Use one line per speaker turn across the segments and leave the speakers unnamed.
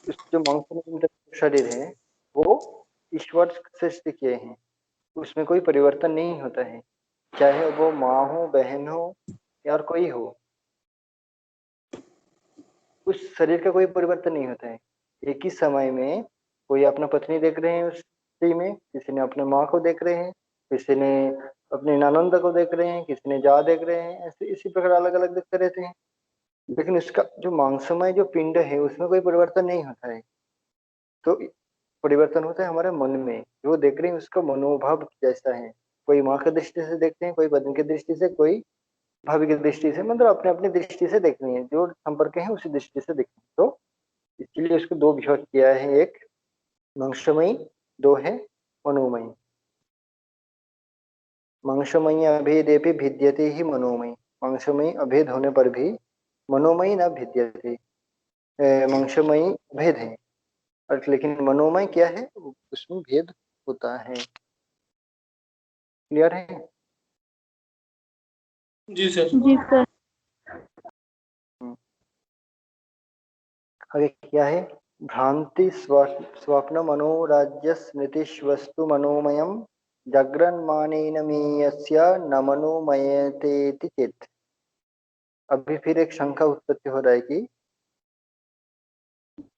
जो मंग शरीर है वो ईश्वर से सृष्टि किए हैं, उसमें कोई परिवर्तन नहीं होता है, चाहे वो माँ हो, बहन हो या और कोई हो, उस शरीर का कोई परिवर्तन नहीं होता है। एक ही समय में कोई अपना पत्नी देख रहे हैं उस स्त्री में, किसी ने अपने माँ को देख रहे हैं, किसी ने अपने नानंद को देख रहे हैं, किसी ने जा देख रहे हैं, ऐसे इसी प्रकार अलग अलग देखते रहते हैं। लेकिन इसका जो मांसमय जो पिंड है उसमें कोई परिवर्तन नहीं होता है। तो परिवर्तन होता है हमारे मन में, जो देख रहे हैं उसका मनोभाव कैसा है। कोई माँ की दृष्टि से देखते हैं, कोई बदन की दृष्टि से, कोई भाभी की दृष्टि से, मतलब अपने अपनी दृष्टि से देखनी है, जो संपर्क है उसी दृष्टि से देखनी है। तो इसलिए उसको दो विभाग किया है, एक मांसमयी, दो है मनोमयी। मांसमयी अभेदेपि भिद्यते ही मनोमयी, मांसमयी अभेद होने पर भी मनोमयी न भिद्यते। मांसमयी भेद है और लेकिन मनोमय क्या है, उसमें भेद होता है। क्लियर है?
जी सर।
जी सर।
आगे क्या है, भ्रांति स्वप्न मनोराज्य स्मृतिवस्तु मनोमयम जाग्रन्मानेन मीयस्य न मनोमयतेति चेत्। अभी फिर एक शंका उत्पत्ति हो रहा है कि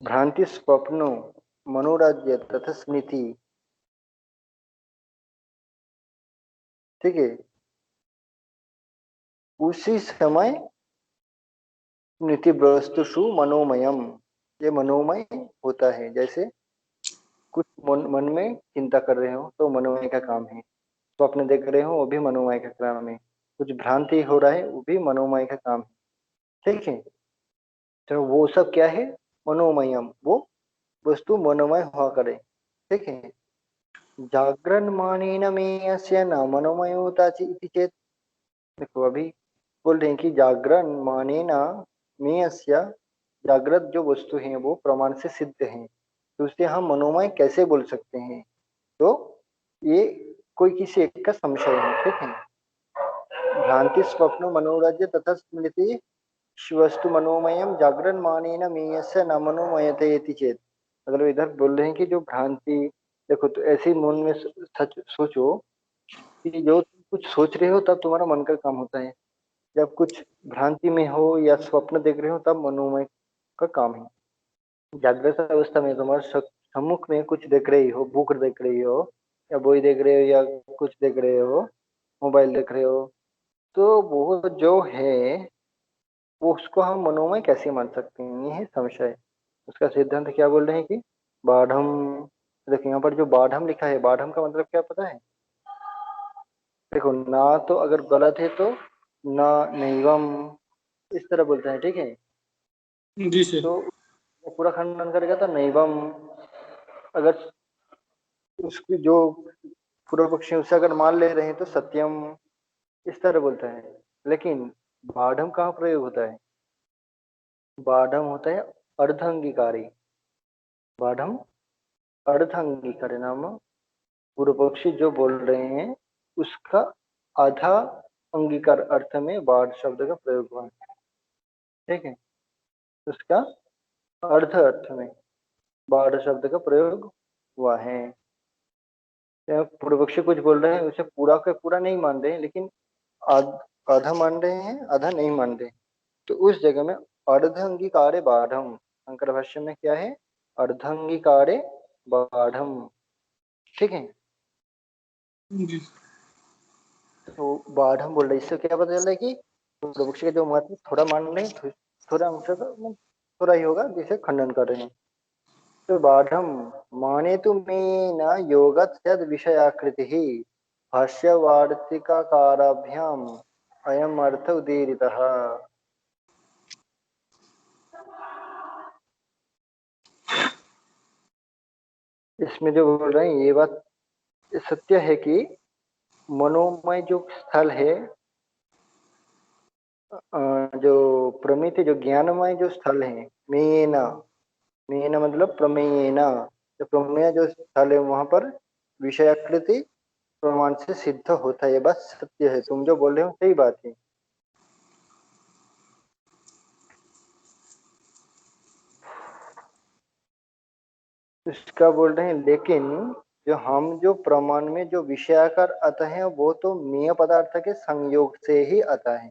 भ्रांति स्वप्नो मनोराज्य तथा स्मृति, ठीक है, उसी समय स्मृति वस्तुषु मनोमयम, ये मनोमय होता है। जैसे कुछ मन में चिंता कर रहे हो तो मनोमय का काम है, स्वप्न देख रहे हो वो भी मनोमय का काम है, कुछ भ्रांति हो रहा है वो भी मनोमय का काम है, ठीक है। तो वो सब क्या है, मनोमयम, वो वस्तु मनोमय हुआ करे, ठीक है। जागरण मानेन मेयस्य न मनोमयोता इति चेत। देखो अभी बोल रहे हैं कि जागरण मानेन मेयस्य, जागृत जो वस्तु है वो प्रमाण से सिद्ध है, तो उससे हम मनोमय कैसे बोल सकते हैं। तो ये कोई किसी एक का संशय है, ठीक है। भ्रांति स्वप्न मनोराज्य तथा स्मृति वस्तु मनोमयम जागरण मानेन मेयस्य न मनोमयते इति चेत। मतलब इधर बोल रहे हैं कि जो भ्रांति, देखो तो ऐसे ही मन में सच सोचो कि जो तुम कुछ सोच रहे हो तब तुम्हारा मन का काम होता है, जब कुछ भ्रांति में हो या स्वप्न देख रहे हो तब मनोमय का काम है। जागृत अवस्था में तुम्हारे सम्मुख में कुछ देख रही हो, बुक देख रही हो या बोई देख रहे हो या कुछ देख रहे हो, मोबाइल देख रहे हो, तो वो जो है वो उसको हम मनोमय कैसे मान सकते हैं, ये है संशय। उसका सिद्धांत क्या बोल रहे हैं कि बाढ़, देखो यहाँ पर जो बाढ़ लिखा है, बाढ़ का मतलब क्या पता है? देखो ना, तो अगर गलत है तो ना, नैवम, इस तरह बोलते हैं, ठीक है।
जी सर।
तो पूरा खंडन करेगा तो नैवम, अगर उसकी जो पूर्व पक्षी उसे अगर मान ले रहे हैं तो सत्यम, इस तरह बोलता है। लेकिन बाढ़ कहाँ प्रयोग होता है? बाढ़ होता है अर्धंगीकारी, बाढ़ अर्धंगीकारी नाम, पूर्व पक्षी जो बोल रहे हैं उसका आधा अंगीकार अर्थ में बाढ़ शब्द का प्रयोग हुआ है, ठीक है। उसका अर्ध अर्थ में बाढ़ शब्द का प्रयोग हुआ है। पूर्व पक्षी कुछ बोल रहे हैं उसे पूरा का पूरा नहीं मान रहे हैं, लेकिन आधा मान रहे हैं, आधा नहीं मान रहे। तो उस जगह में अर्धंगीकारे बाढ़म, शंकर भाष्य में क्या है, अर्धंगीकारे बाढ़म, ठीक है।
जी।
तो बाढ़म बोल रहे, इससे क्या पता चल रहा है कि पूर्व पक्षी का जो मत है थोड़ा मान रहे हैं, थोड़ा अंश थोड़ा ही होगा जिसे खंडन कर रहे हैं। तो बाढ़म माने तो में न योगत यद विषयाकृति ही भाष्यवार्तिकाकाराभ्याम अयम अर्थ उदीरितः। इसमें जो बोल रहे हैं ये बात सत्य है कि मनोमय जो स्थल है, जो प्रमित जो ज्ञानमय जो स्थल है, मेन, मेन मतलब प्रमेयेन, जो प्रमेय जो स्थल है वहां पर विषयाकृति प्रमाण से सिद्ध होता है। ये बात सत्य है, तुम जो बोल रहे हो सही बात है। इसका बोल रहे हैं लेकिन जो प्रमाण में जो विषयाकार आता है वो तो मेय पदार्थ के संयोग से ही आता है।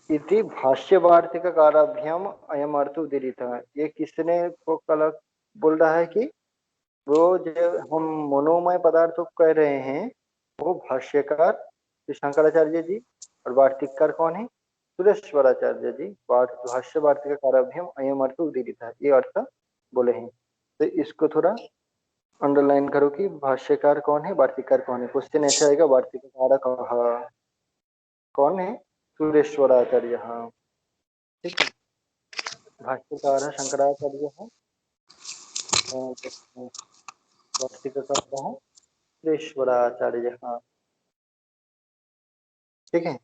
इति भाष्य वार्तिकाराभ्याम अयम अर्थ उदीरितः। ये किसने को कल बोल रहा है कि वो जो हम मनोमय पदार्थ को कह रहे हैं वो भाष्यकार श्री शंकराचार्य जी और वार्तिककार कौन है? सुरेश्वराचार्य जी। भाष्य वार्तिकाराभ्याम अयम अर्थ उदीरितः, ये अर्थ बोले हैं। तो इसको थोड़ा अंडरलाइन करो कि भाष्यकार कौन है, वार्तिककार कौन है। क्वेश्चन ऐसे आएगा, वार्तिककार कौन है? सुरेश्वराचार्य। हाँ ठीक है। भाष्यकार शंकराचार्य है, वार्तिककार है सुरेश्वराचार्य। हाँ ठीक है।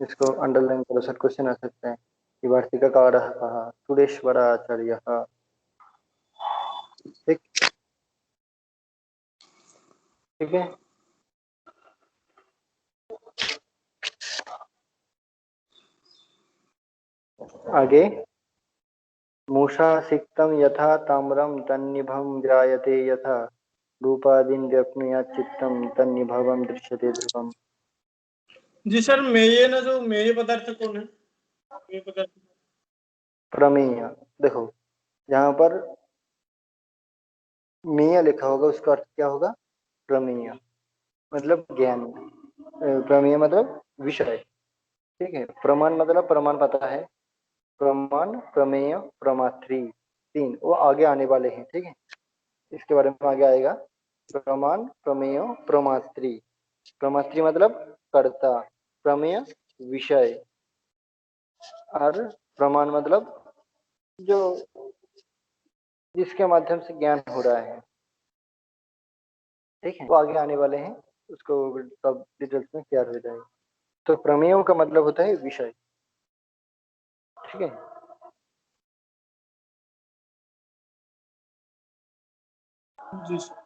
इसको अंडरलाइन करो, सर क्वेश्चन आ सकते हैं कि वार्तिककार कहा सुरेश्वराचार्य। ठीक। ठीक है। आगे, मूषा सिक्तम यथा ताम्रम तन्निभं जायते यथा रूपादिन व्यप्नुयात् चित्तम तन्निभवम दृश्यते ध्रुवम।
जी सर, मेये ना जो मेये पदार्थ कौन है? मेये पदार्थ
प्रमेय। देखो यहाँ पर मेय लिखा होगा, उसका अर्थ क्या होगा? प्रमेय मतलब ज्ञान। प्रमेय मतलब विषय। ठीक है। प्रमाण मतलब प्रमाण पता है, प्रमाण प्रमेय प्रमात्री, तीन वो आगे आने वाले हैं। ठीक है। इसके बारे में आगे आएगा। प्रमाण प्रमेय प्रमात्री। प्रमात्री मतलब कर्ता, प्रमेय विषय, और प्रमाण मतलब जो जिसके माध्यम से ज्ञान हो रहा है। ठीक है। वो आगे आने वाले हैं, उसको सब डिटेल्स में क्लियर हो जाएगा। तो प्रमेयों का मतलब होता है विषय। ठीक है।
जी सर।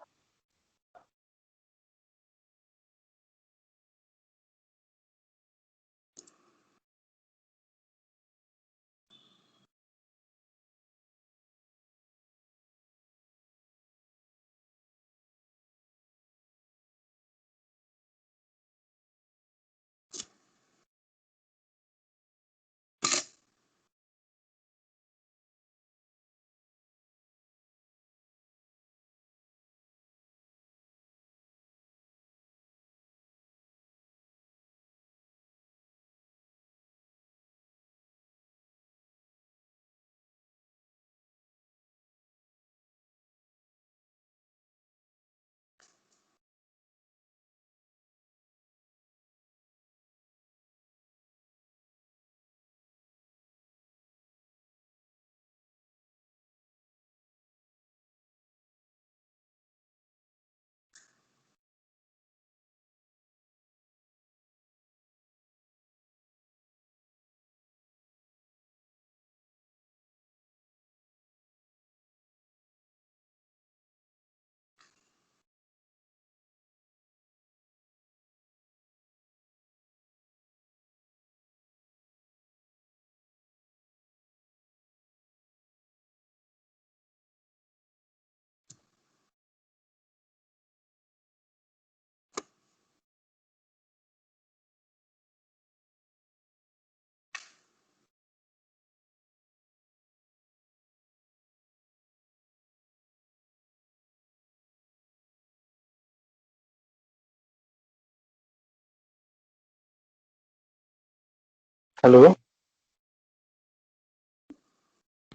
हेलो।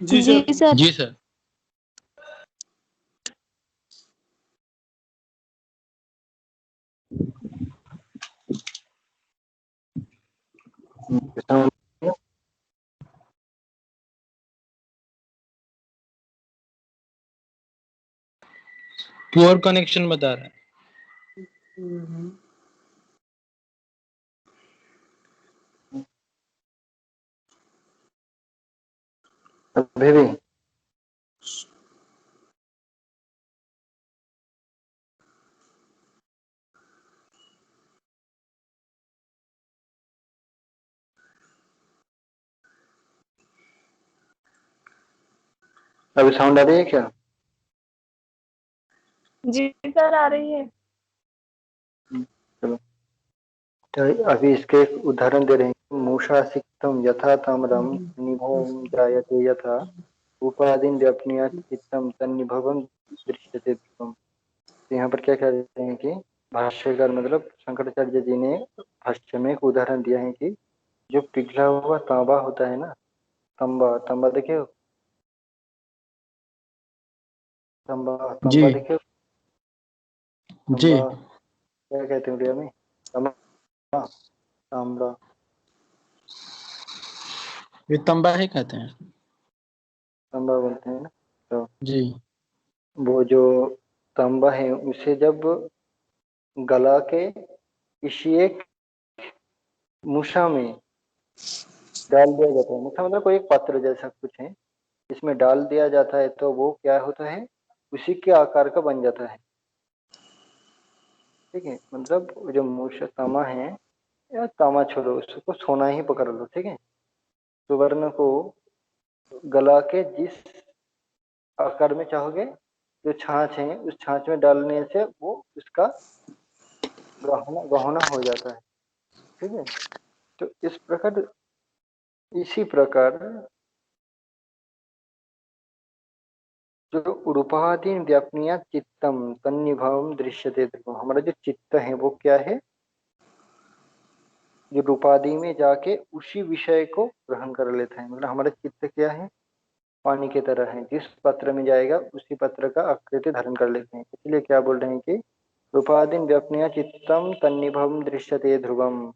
जी
जी
सर।
सर।
जी सर। पुअर कनेक्शन बता रहा है।
अभी भी अभी साउंड आ रही है क्या?
जी सर आ रही है।
चलो, तो अभी इसके एक उदाहरण दे रहे हैं। मूषा सिक्तम यथा ताम्रम निभोम जायते यथा उपाधिन व्यपनीय चित्तम तन्निभवम दृश्यते ध्रुवम। तो यहाँ पर क्या कह रहे हैं कि भाष्यकार मतलब शंकराचार्य जी ने भाष्य में एक उदाहरण दिया है कि जो पिघला हुआ तांबा होता है ना, तांबा तांबा देखे हो? तांबा
जी
तांबा देखे हो?
जी,
तांबा क्या कहते हैं उड़िया में? तांबा, तांबा,
ये तंबा ही कहते हैं।
तांबा बोलते हैं ना। तो
जी
वो जो तांबा है उसे जब गला के किसी एक मूषा में डाल दिया जाता है, मूषा मतलब कोई एक पात्र जैसा कुछ है, इसमें डाल दिया जाता है तो वो क्या होता है, उसी के आकार का बन जाता है। ठीक है, मतलब वो जो मूषा तामा है, या तामा छोड़ो, उसको सोना ही पकड़ लो। ठीक है, सुवर्ण को गला के जिस आकार में चाहोगे, जो छाछ है उस छाछ में डालने से वो उसका गहना गहना हो जाता है। ठीक है, तो इस प्रकार, इसी प्रकार जो रूपाधीन व्यापनिया चित्तम तन्निभवम दृश्यते ध्रुवम, हमारा जो चित्त है वो क्या है, जो रूपादि में जाके उसी विषय को ग्रहण कर लेता है। मतलब हमारा चित्त क्या है, पानी की तरह है, जिस पत्र में जाएगा उसी पत्र का आकृति धारण कर लेते हैं। इसलिए क्या बोल रहे हैं कि रूपादीन व्यापनिया चित्तम तन्निभवम दृश्यते ध्रुवम,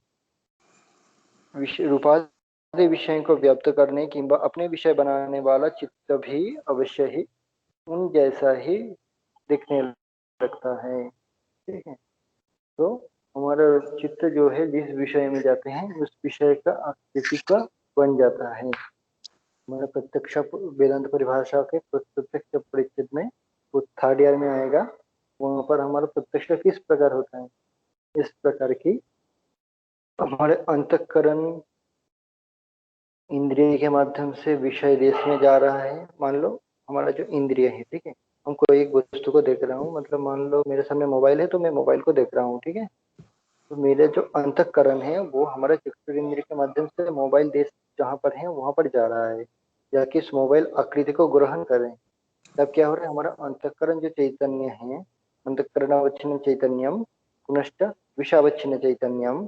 रूपादि विषय को व्याप्त करने किंवा अपने विषय बनाने वाला चित्त भी अवश्य ही उन जैसा ही दिखने लगता है। ठीक है, तो हमारा चित्त जो है जिस विषय में जाते हैं उस विषय का आकृति का बन जाता है। हमारा प्रत्यक्ष वेदांत परिभाषा के प्रत्यक्ष परिच्छेद में, वो थर्ड ईयर में आएगा, वहां पर हमारा प्रत्यक्ष किस प्रकार होता है, इस प्रकार की हमारे अंतःकरण इंद्रिय के माध्यम से विषय देश में जा रहा है। मान लो हमारा जो इंद्रिय है, ठीक है, हम कोई एक वस्तु को देख रहा हूँ, मतलब मान लो मेरे सामने मोबाइल है तो मैं मोबाइल को देख रहा हूँ। ठीक है, तो मेरे जो अंतःकरण है वो हमारे चक्षुरेंद्रिय के माध्यम से मोबाइल देश जहाँ पर है वहां पर जा रहा है, या किस मोबाइल आकृति को ग्रहण करें, तब क्या हो रहा है, हमारा अंतःकरण जो चैतन्य है, अंतःकरणावच्छिन्न चैतन्यम पुनश्च विषावच्छिन्न चैतन्यम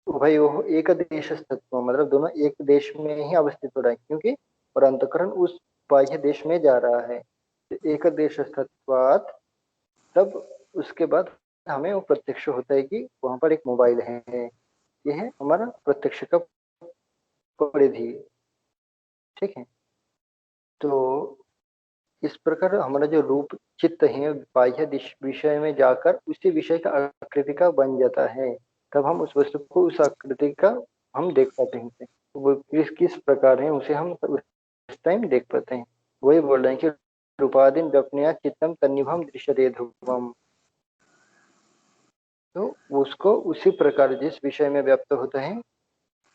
उभयोः एक देश तत्व, मतलब दोनों एक देश में ही अवस्थित हो रहा है, क्योंकि और अंतःकरण उस बाह्य देश में जा रहा है, तो एक देश तत्वात्, तब उसके बाद हमें वो प्रत्यक्ष होता है कि वहां पर एक मोबाइल है। ये है हमारा प्रत्यक्ष का परिधि। ठीक है, तो इस प्रकार हमारा जो रूप चित्त है बाह्य विषय में जाकर उसी विषय का आकृति का बन जाता है, तब हम उस वस्तु को उस आकृति का हम देख पाते हैं। तो वो किस किस प्रकार है उसे हम उस टाइम देख पाते हैं। वही बोल रहे हैं कि रूपादिन व्यपनया चित्तम तन्निभम दृश्यते ध्रुवम, तो उसको उसी प्रकार जिस विषय में व्यक्त होता है,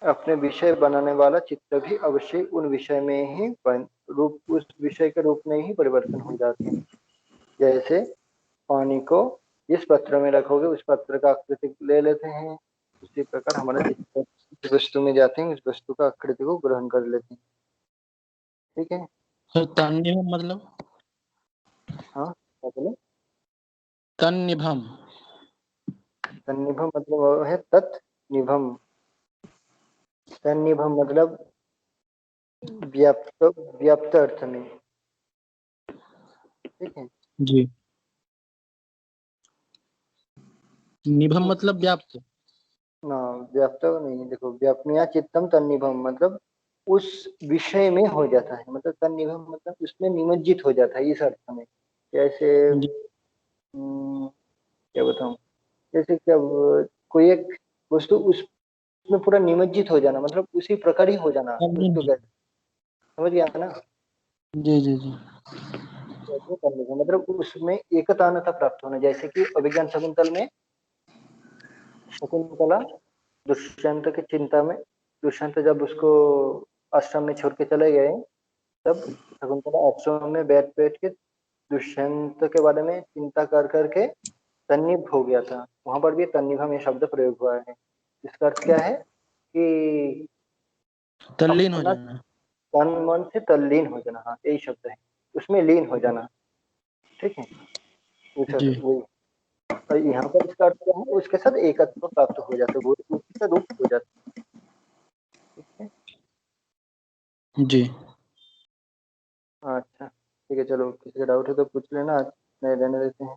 अपने विषय बनाने वाला चित्त भी अवश्य उन विषय में ही रूप, उस विषय के रूप में ही परिवर्तन हो जाते हैं। जैसे पानी को जिस पत्र में रखोगे उस पत्र का आकृति ले लेते हैं, उसी प्रकार हमारा चित्त जिस वस्तु में जाते हैं उस वस्तु का आकृति को ग्रहण कर लेते हैं। ठीक है,
तो तन्निभम मतलब?
हाँ मतलब
तन्निभम
तन्निभम मतलब वो है तत् निभम, तन्निभम मतलब व्याप्त, व्याप्त अर्थ में। ठीक है,
जी, निभम मतलब व्याप्त।
ना व्याप्त नहीं, देखो व्यापनिया चित्तम तन्निभम मतलब उस विषय में हो जाता है, मतलब तन्निभम मतलब उसमें निमज्जित हो जाता है, इस अर्थ में। जैसे
जी,
क्या बताऊं, जैसे क्या कोई एक वस्तु उसमें पूरा निमज्जित हो जाना, मतलब उसी प्रकार ही हो जाना, उसको
जी
कहते, समझ गया ना?
जी जी जी।
ऐसे करने का मतलब उसमें एकतानता प्राप्त होना, जैसे कि अभिज्ञान शकुंतल में शकुंतला दुष्यंत की चिंता में, दुष्यंत जब उसको आश्रम में छोड़ के चले गए, तब शकुंतला आश्रम में बैठ बैठ के दुष्यंत के बारे में चिंता कर करके तन्निब हो गया था। वहां पर भी तन्निभम ये शब्द प्रयोग हुआ है। इसका अर्थ क्या है कि
तल्लीन हो
अपना
जाना।
तन मन से तल्लीन हो जाना। हाँ, यही शब्द है, उसमें लीन हो जाना। ठीक है,
जी
वही। और यहाँ पर इसका अर्थ क्या है, उसके साथ एकत्व प्राप्त हो जाता है, वो उसी का रूप हो जाता है। ठीक है,
जी।
अच्छा ठीक है, चलो किसी का डाउट है तो पूछ लेना, आज नहीं रहने देते हैं।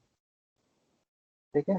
ठीक है।